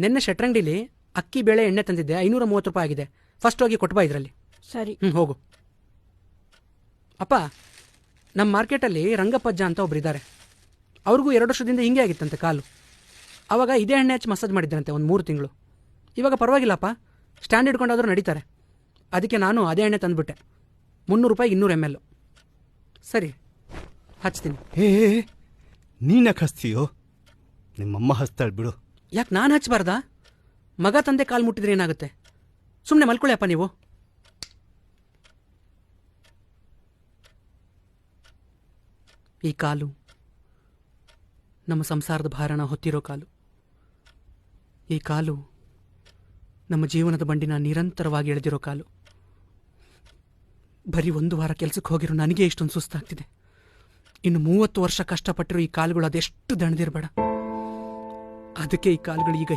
ನಿನ್ನೆ ಶೆಟ್ರಂಗಡಿಲಿ ಅಕ್ಕಿ ಬೇಳೆ ಎಣ್ಣೆ ತಂದಿದ್ದೆ, 530 ರೂಪಾಯಿ ಆಗಿದೆ. ಫಸ್ಟ್ ಹೋಗಿ ಕೊಟ್ಬಾ ಇದರಲ್ಲಿ. ಸರಿ. ಹೋಗು. ಅಪ್ಪ, ನಮ್ಮ ಮಾರ್ಕೆಟಲ್ಲಿ ರಂಗಪ್ಪಜ್ಜ ಅಂತ ಒಬ್ರಿದ್ದಾರೆ. ಅವ್ರಿಗೂ 2 ವರ್ಷದಿಂದ ಹಿಂಗೆ ಆಗಿತ್ತಂತೆ ಕಾಲು. ಆವಾಗ ಇದೇ ಎಣ್ಣೆ ಹಚ್ಚಿ ಮಸಾಜ್ ಮಾಡಿದ್ರಂತೆ ಒಂದು 3 ತಿಂಗಳು. ಇವಾಗ ಪರವಾಗಿಲ್ಲಪ್ಪ, ಸ್ಟ್ಯಾಂಡ್ ಹಿಡ್ಕೊಂಡಾದ್ರೂ ನಡೀತಾರೆ. ಅದಕ್ಕೆ ನಾನು ಅದೇ ಎಣ್ಣೆ ತಂದುಬಿಟ್ಟೆ. 300 ರೂಪಾಯಿಗೆ 200 ml. ಸರಿ, ಹಚ್ತೀನಿ. ನೀನ್ಯಾಕೆ ಹಚ್ತೀಯೋ? ನಿಮ್ಮಮ್ಮ ಹಚ್ತಾಳೆ ಬಿಡು. ಯಾಕೆ ನಾನು ಹಚ್ಚಬಾರ್ದಾ? ಮಗ ತಂದೆ ಕಾಲು ಮುಟ್ಟಿದ್ರೆ ಏನಾಗುತ್ತೆ? ಸುಮ್ಮನೆ ಮಲ್ಕೊಳ್ಳಿಯಪ್ಪ ನೀವು. ಈ ಕಾಲು ನಮ್ಮ ಸಂಸಾರದ ಭಾರನ ಹೊತ್ತಿರೋ ಕಾಲು. ಈ ಕಾಲು ನಮ್ಮ ಜೀವನದ ಬಂಡಿನ ನಿರಂತರವಾಗಿ ಎಳೆದಿರೋ ಕಾಲು. ಬರೀ 1 ವಾರ ಕೆಲಸಕ್ಕೆ ಹೋಗಿರೋ ನನಗೆ ಇಷ್ಟೊಂದು ಸುಸ್ತಾಗ್ತಿದೆ. ಇನ್ನು 30 ವರ್ಷ ಕಷ್ಟಪಟ್ಟಿರೋ ಈ ಕಾಲುಗಳು ಅದೆಷ್ಟು ದಣದಿರಬೇಡ. ಅದಕ್ಕೆ ಈ ಕಾಲುಗಳು ಈಗ